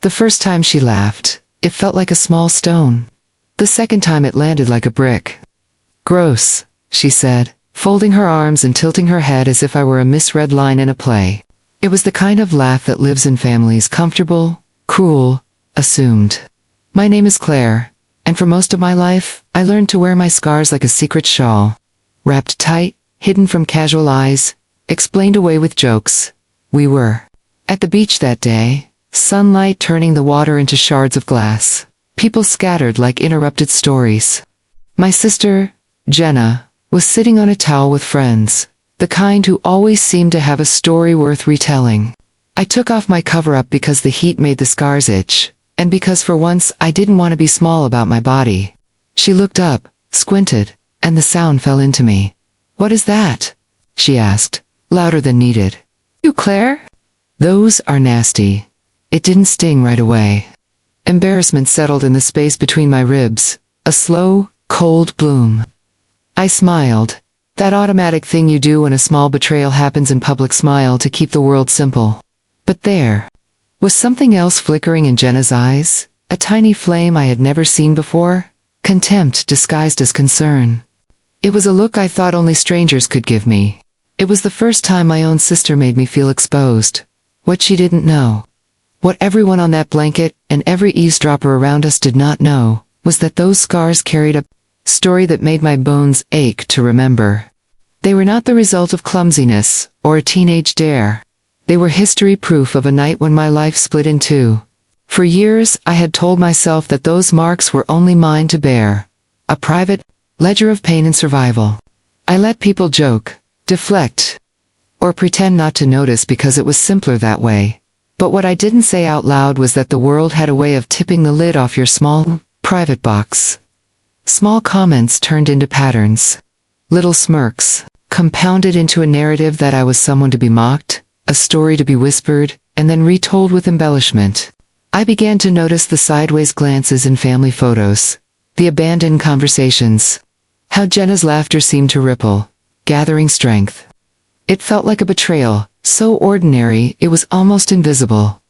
The first time she laughed, it felt like a small stone. The second time it landed like a brick. "Gross," she said, folding her arms and tilting her head as if I were a misread line in a play. It was the kind of laugh that lives in families, comfortable, cruel, assumed. My name is Claire, and for most of my life, I learned to wear my scars like a secret shawl. Wrapped tight, hidden from casual eyes, explained away with jokes. We were at the beach that day, sunlight turning the water into shards of glass. People scattered like interrupted stories. My sister, Jenna, was sitting on a towel with friends, the kind who always seemed to have a story worth retelling. I took off my cover-up because the heat made the scars itch, and because for once I didn't want to be small about my body. She looked up, squinted, and the sound fell into me. "What is that?" she asked, louder than needed. "You, Claire?" "Those are nasty." It didn't sting right away. Embarrassment settled in the space between my ribs, a slow, cold bloom. I smiled. That automatic thing you do when a small betrayal happens in public, smile to keep the world simple. But there was something else flickering in Jenna's eyes, a tiny flame I had never seen before, contempt disguised as concern. It was a look I thought only strangers could give me. It was the first time my own sister made me feel exposed. What she didn't know, what everyone on that blanket and every eavesdropper around us did not know, was that those scars carried a story that made my bones ache to remember. They were not the result of clumsiness or a teenage dare. They were history proof of a night when my life split in two. For years, I had told myself that those marks were only mine to bear, a private ledger of pain and survival. I let people joke, deflect, or pretend not to notice because it was simpler that way. But what I didn't say out loud was that the world had a way of tipping the lid off your small, private box. Small comments turned into patterns. Little smirks, compounded into a narrative that I was someone to be mocked, a story to be whispered, and then retold with embellishment. I began to notice the sideways glances in family photos, the abandoned conversations, how Jenna's laughter seemed to ripple, gathering strength. It felt like a betrayal, so ordinary it was almost invisible.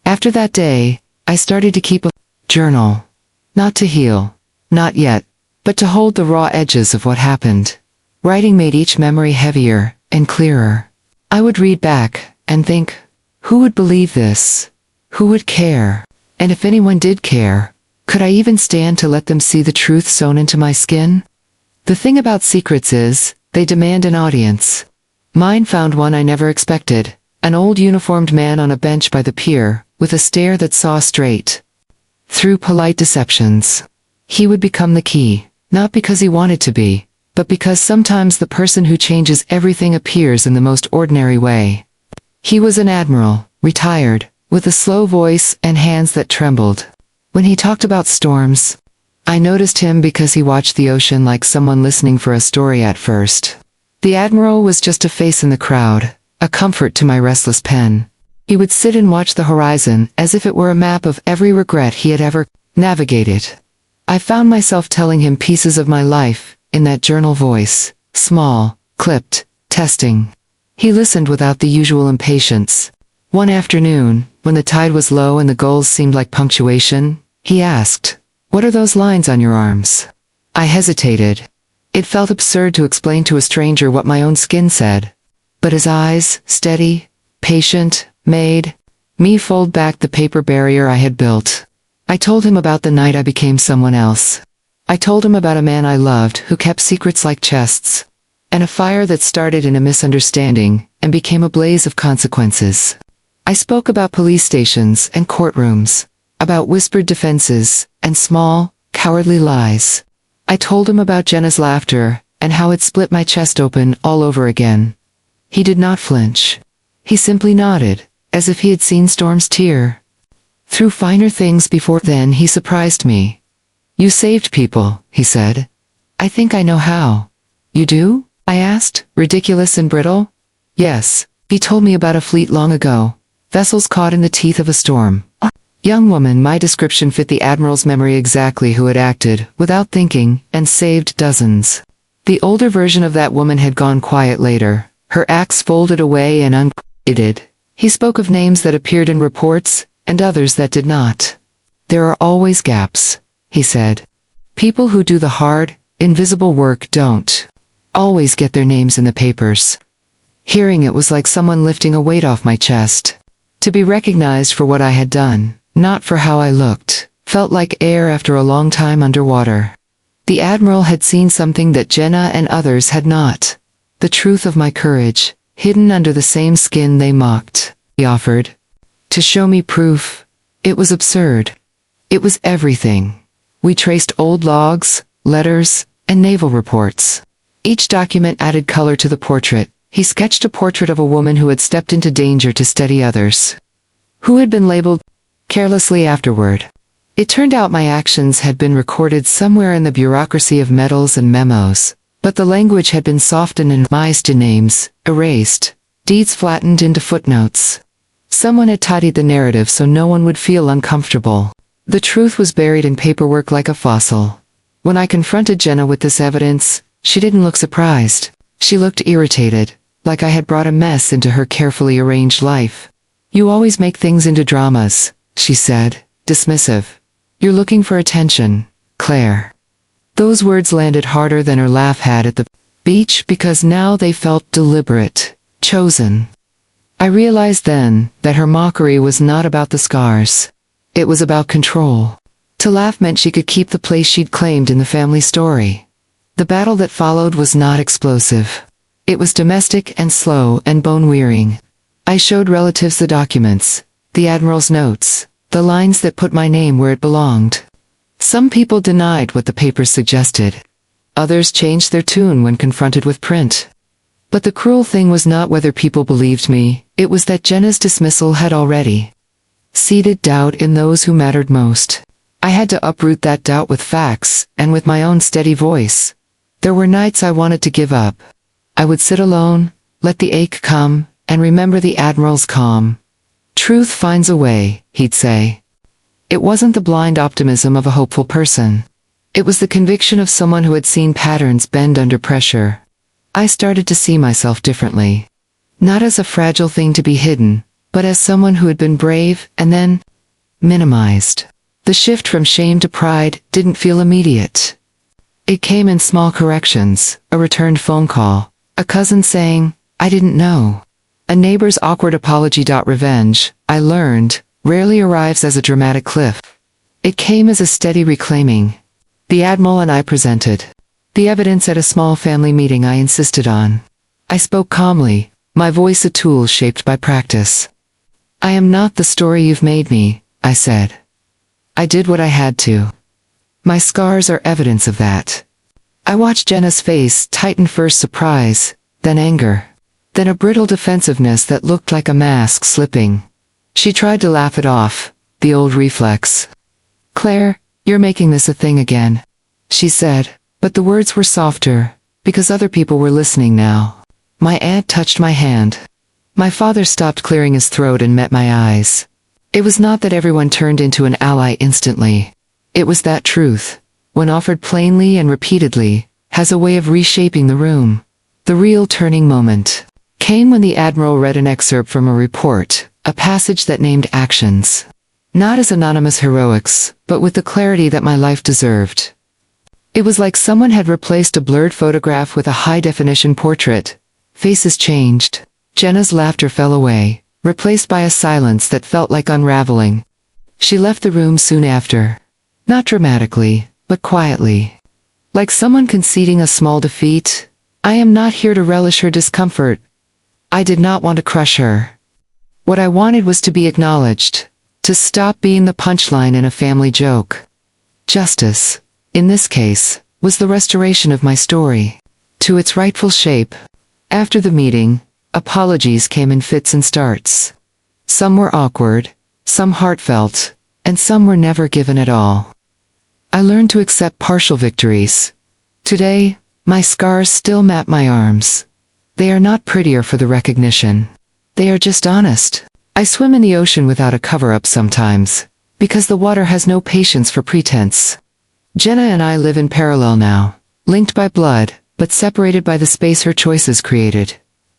After that day, I started to keep a journal. Not to heal, not yet, but to hold the raw edges of what happened. Writing made each memory heavier and clearer. I would read back and think, who would believe this? Who would care? And if anyone did care, could I even stand to let them see the truth sewn into my skin? The thing about secrets is, they demand an audience. Mine found one I never expected, an old uniformed man on a bench by the pier, with a stare that saw straight through polite deceptions. He would become the key, not because he wanted to be, but because sometimes the person who changes everything appears in the most ordinary way. He was an admiral, retired, with a slow voice and hands that trembled. When he talked about storms, I noticed him because he watched the ocean like someone listening for a story at first. The admiral was just a face in the crowd, a comfort to my restless pen. He would sit and watch the horizon as if it were a map of every regret he had ever navigated. I found myself telling him pieces of my life, in that journal voice, small, clipped, testing. He listened without the usual impatience. One afternoon, when the tide was low and the gulls seemed like punctuation, he asked, "What are those lines on your arms?" I hesitated. It felt absurd to explain to a stranger what my own skin said. But his eyes, steady, patient, made me fold back the paper barrier I had built. I told him about the night I became someone else. I told him about a man I loved who kept secrets like chests, and a fire that started in a misunderstanding and became a blaze of consequences. I spoke about police stations and courtrooms, about whispered defenses and small, cowardly lies. I told him about Jenna's laughter and how it split my chest open all over again. He did not flinch. He simply nodded, as if he had seen storms tear through finer things before. Then he surprised me. "You saved people," he said. "I think I know how." "You do?" I asked, ridiculous and brittle. "Yes," he told me about a fleet long ago, vessels caught in the teeth of a storm. Young woman, my description fit the admiral's memory exactly, who had acted, without thinking, and saved dozens. The older version of that woman had gone quiet later, her axe folded away and uncredited. He spoke of names that appeared in reports, and others that did not. There are always gaps, he said. People who do the hard, invisible work don't always get their names in the papers. Hearing it was like someone lifting a weight off my chest. To be recognized for what I had done, not for how I looked, felt like air after a long time underwater. The Admiral had seen something that Jenna and others had not. The truth of my courage, hidden under the same skin they mocked, he offered. To show me proof. It was absurd. It was everything. We traced old logs, letters, and naval reports. Each document added color to the portrait. He sketched a portrait of a woman who had stepped into danger to steady others, who had been labeled carelessly afterward. It turned out my actions had been recorded somewhere in the bureaucracy of medals and memos, but the language had been softened and mised to names, erased, deeds flattened into footnotes. Someone had tidied the narrative so no one would feel uncomfortable. The truth was buried in paperwork like a fossil. When I confronted Jenna with this evidence, she didn't look surprised. She looked irritated, like I had brought a mess into her carefully arranged life. You always make things into dramas, she said, dismissive. You're looking for attention, Claire. Those words landed harder than her laugh had at the beach because now they felt deliberate, chosen. I realized then that her mockery was not about the scars. It was about control. To laugh meant she could keep the place she'd claimed in the family story. The battle that followed was not explosive. It was domestic and slow and bone-wearing. I showed relatives the documents, the Admiral's notes, the lines that put my name where it belonged. Some people denied what the papers suggested. Others changed their tune when confronted with print. But the cruel thing was not whether people believed me, it was that Jenna's dismissal had already seeded doubt in those who mattered most. I had to uproot that doubt with facts, and with my own steady voice. There were nights I wanted to give up. I would sit alone, let the ache come, and remember the Admiral's calm. Truth finds a way, he'd say. It wasn't the blind optimism of a hopeful person. It was the conviction of someone who had seen patterns bend under pressure. I started to see myself differently. Not as a fragile thing to be hidden, but as someone who had been brave and then minimized. The shift from shame to pride didn't feel immediate. It came in small corrections, a returned phone call, a cousin saying, I didn't know. A neighbor's awkward apology. Revenge, I learned, rarely arrives as a dramatic cliff. It came as a steady reclaiming. The Admiral and I presented the evidence at a small family meeting I insisted on. I spoke calmly, my voice a tool shaped by practice. I am not the story you've made me, I said. I did what I had to. My scars are evidence of that. I watched Jenna's face tighten, first surprise, then anger, then a brittle defensiveness that looked like a mask slipping. She tried to laugh it off, the old reflex. Claire, you're making this a thing again, she said, but the words were softer, because other people were listening now. My aunt touched my hand. My father stopped clearing his throat and met my eyes. It was not that everyone turned into an ally instantly. It was that truth, when offered plainly and repeatedly, has a way of reshaping the room. The real turning moment came when the Admiral read an excerpt from a report, a passage that named actions. Not as anonymous heroics, but with the clarity that my life deserved. It was like someone had replaced a blurred photograph with a high-definition portrait. Faces changed. Jenna's laughter fell away, replaced by a silence that felt like unraveling. She left the room soon after. Not dramatically, but quietly. Like someone conceding a small defeat. I am not here to relish her discomfort. I did not want to crush her. What I wanted was to be acknowledged, to stop being the punchline in a family joke. Justice, in this case, was the restoration of my story to its rightful shape. After the meeting, apologies came in fits and starts. Some were awkward, some heartfelt, and some were never given at all. I learned to accept partial victories. Today, my scars still map my arms. They are not prettier for the recognition. They are just honest. I swim in the ocean without a cover-up sometimes, because the water has no patience for pretense. Jenna and I live in parallel now, linked by blood, but separated by the space her choices created.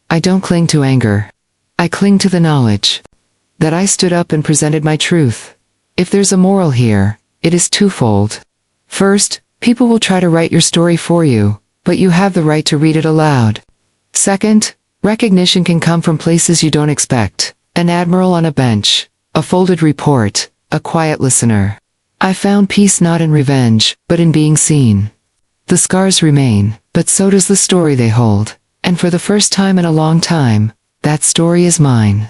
I don't cling to anger. I cling to the knowledge That I stood up and presented my truth. If there's a moral here, it is twofold. First, people will try to write your story for you, but you have the right to read it aloud. Second, recognition can come from places you don't expect. An admiral on a bench, a folded report, a quiet listener. I found peace not in revenge, but in being seen. The scars remain, but so does the story they hold. And for the first time in a long time, that story is mine.